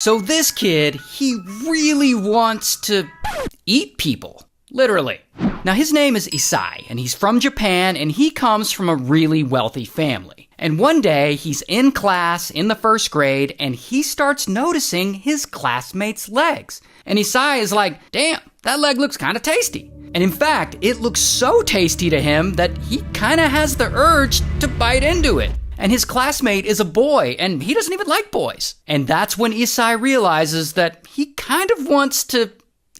So this kid, he really wants to eat people. Literally. Now his name is Isai, and he's from Japan, and he comes from a really wealthy family. And one day, he's in class in the first grade, and he starts noticing his classmates' legs. And Isai is like, damn, that leg looks kind of tasty. And in fact, it looks so tasty to him that he kind of has the urge to bite into it. And his classmate is a boy, and he doesn't even like boys. And that's when Isai realizes that he kind of wants to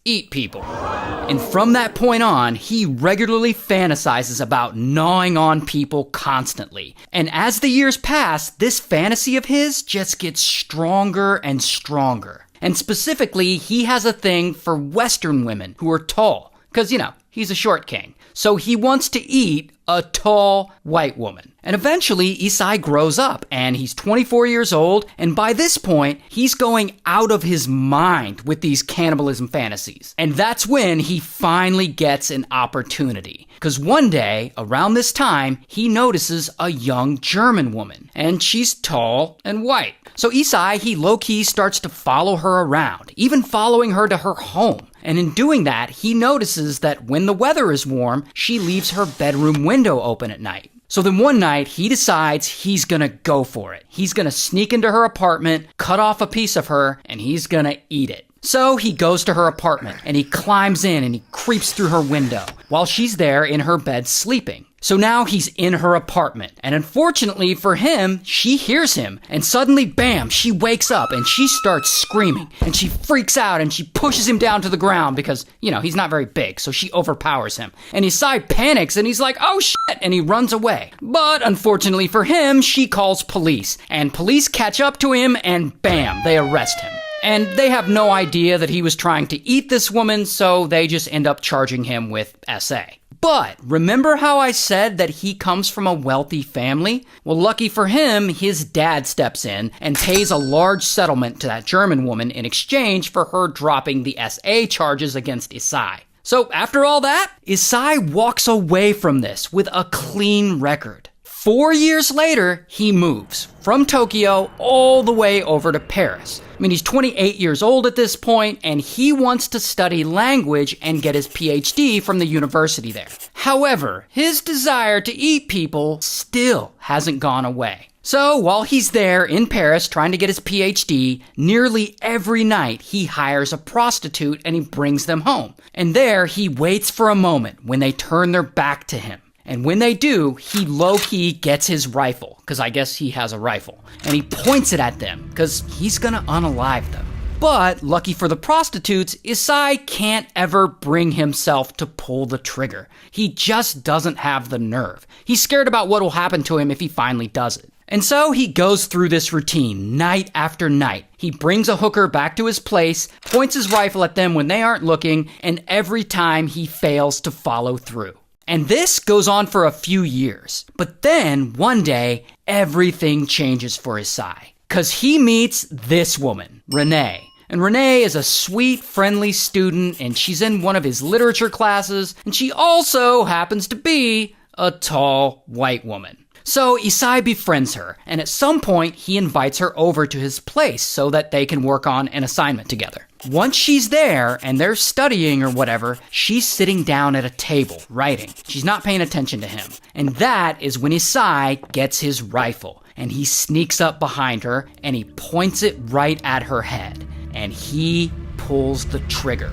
eat people. And from that point on, he regularly fantasizes about gnawing on people constantly. And as the years pass, this fantasy of his just gets stronger and stronger. And specifically, he has a thing for Western women who are tall. Because, he's a short king. So he wants to eat a tall white woman. And eventually, Isai grows up, and he's 24 years old, and by this point, he's going out of his mind with these cannibalism fantasies. And that's when he finally gets an opportunity. Because one day, around this time, he notices a young German woman, and she's tall and white. So Isai, he low-key starts to follow her around, even following her to her home. And in doing that, he notices that when the weather is warm, she leaves her bedroom window open at night. So then one night, he decides he's gonna go for it. He's gonna sneak into her apartment, cut off a piece of her, and he's gonna eat it. So he goes to her apartment, and he climbs in and he creeps through her window while she's there in her bed sleeping. So now he's in her apartment, and unfortunately for him, she hears him, and suddenly, bam, she wakes up, and she starts screaming, and she freaks out, and she pushes him down to the ground because, he's not very big, so she overpowers him. And Isai panics, and he's like, oh shit, and he runs away. But unfortunately for him, she calls police, and police catch up to him, and bam, they arrest him. And they have no idea that he was trying to eat this woman, so they just end up charging him with SA. But remember how I said that he comes from a wealthy family? Well, lucky for him, his dad steps in and pays a large settlement to that German woman in exchange for her dropping the SA charges against Isai. So after all that, Isai walks away from this with a clean record. 4 years later, he moves from Tokyo all the way over to Paris. He's 28 years old at this point, and he wants to study language and get his PhD from the university there. However, his desire to eat people still hasn't gone away. So while he's there in Paris trying to get his PhD, nearly every night he hires a prostitute and he brings them home. And there he waits for a moment when they turn their back to him. And when they do, he low-key gets his rifle, because I guess he has a rifle, and he points it at them, because he's gonna unalive them. But, lucky for the prostitutes, Isai can't ever bring himself to pull the trigger. He just doesn't have the nerve. He's scared about what will happen to him if he finally does it. And so he goes through this routine night after night. He brings a hooker back to his place, points his rifle at them when they aren't looking, and every time he fails to follow through. And this goes on for a few years. But then, one day, everything changes for Isai. Because he meets this woman, Renee. And Renee is a sweet, friendly student, and she's in one of his literature classes, and she also happens to be a tall, white woman. So Isai befriends her, and at some point, he invites her over to his place so that they can work on an assignment together. Once she's there, and they're studying or whatever, she's sitting down at a table, writing. She's not paying attention to him. And that is when Isai gets his rifle, and he sneaks up behind her, and he points it right at her head. And he pulls the trigger.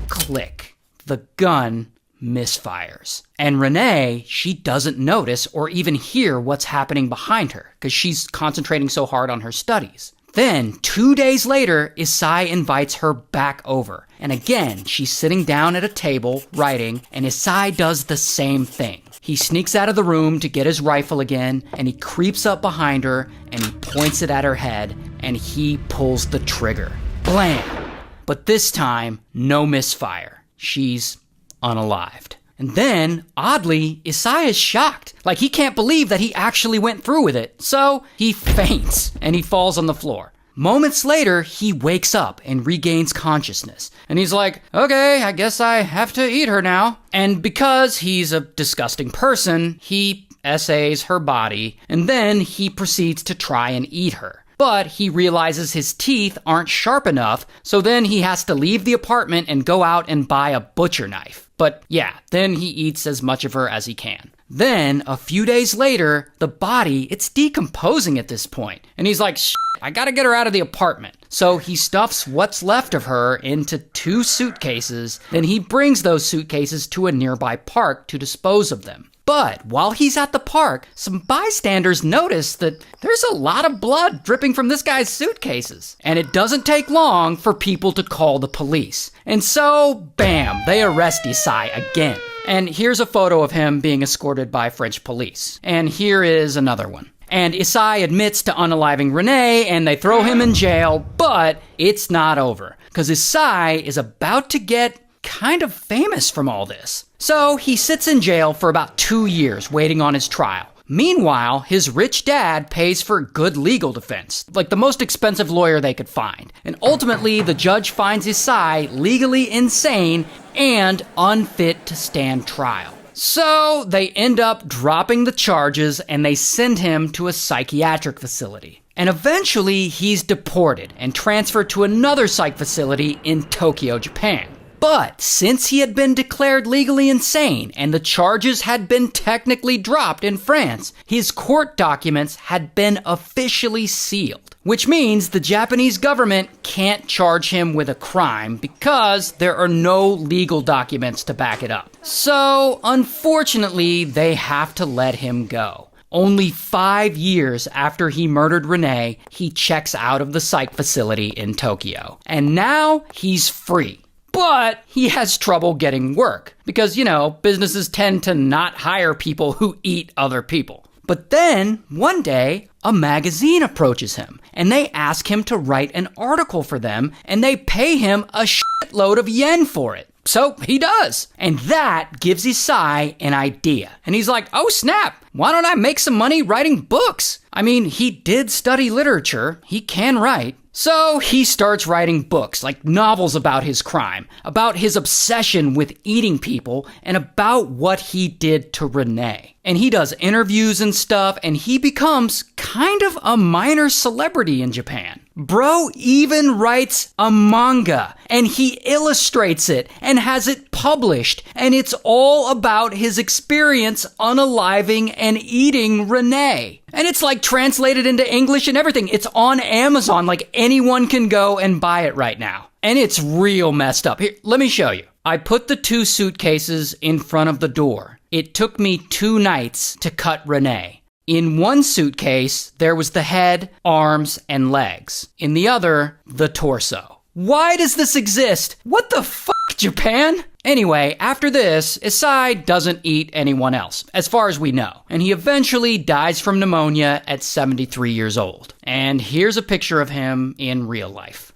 Click. The gun misfires. And Renee, she doesn't notice or even hear what's happening behind her because she's concentrating so hard on her studies. Then, 2 days later, Isai invites her back over. And again, she's sitting down at a table, writing, and Isai does the same thing. He sneaks out of the room to get his rifle again, and he creeps up behind her, and he points it at her head, and he pulls the trigger. Blam! But this time, no misfire. She's unalived. And then, oddly, Isai is shocked. Like, he can't believe that he actually went through with it. So, he faints, and he falls on the floor. Moments later, he wakes up and regains consciousness. And he's like, okay, I guess I have to eat her now. And because he's a disgusting person, he essays her body, and then he proceeds to try and eat her. but he realizes his teeth aren't sharp enough, so then he has to leave the apartment and go out and buy a butcher knife. But yeah, then he eats as much of her as he can. Then, a few days later, the body, it's decomposing at this point. And he's like, shit, I gotta get her out of the apartment. So he stuffs what's left of her into 2 suitcases, then he brings those suitcases to a nearby park to dispose of them. But while he's at the park, some bystanders notice that there's a lot of blood dripping from this guy's suitcases. And it doesn't take long for people to call the police. And so, bam, they arrest Isai again. And here's a photo of him being escorted by French police. And here is another one. And Isai admits to unaliving Renee, and they throw him in jail, but it's not over. Because Isai is about to get kind of famous from all this. So he sits in jail for about 2 years waiting on his trial. Meanwhile, his rich dad pays for good legal defense, like the most expensive lawyer they could find. And ultimately, the judge finds Isai legally insane and unfit to stand trial. So they end up dropping the charges and they send him to a psychiatric facility. And eventually, he's deported and transferred to another psych facility in Tokyo, Japan. But since he had been declared legally insane and the charges had been technically dropped in France, his court documents had been officially sealed. Which means the Japanese government can't charge him with a crime because there are no legal documents to back it up. So, unfortunately, they have to let him go. Only 5 years after he murdered Renee, he checks out of the psych facility in Tokyo. And now he's free. But he has trouble getting work because, businesses tend to not hire people who eat other people. But then, one day, a magazine approaches him and they ask him to write an article for them and they pay him a shitload of yen for it. So he does. And that gives Isai an idea. And he's like, oh snap, why don't I make some money writing books? I mean, he did study literature. He can write. So he starts writing books, like novels about his crime, about his obsession with eating people, and about what he did to Renee. And he does interviews and stuff, and he becomes kind of a minor celebrity in Japan. Bro even writes a manga, and he illustrates it, and has it published, and it's all about his experience unaliving and eating Renee. And it's like translated into English and everything. It's on Amazon, like anyone can go and buy it right now. And it's real messed up. Here, let me show you. I put the 2 suitcases in front of the door. It took me 2 nights to cut Renee. In one suitcase, there was the head, arms, and legs. In the other, the torso. Why does this exist? What the fuck, Japan? Anyway, after this, Isai doesn't eat anyone else, as far as we know. And he eventually dies from pneumonia at 73 years old. And here's a picture of him in real life.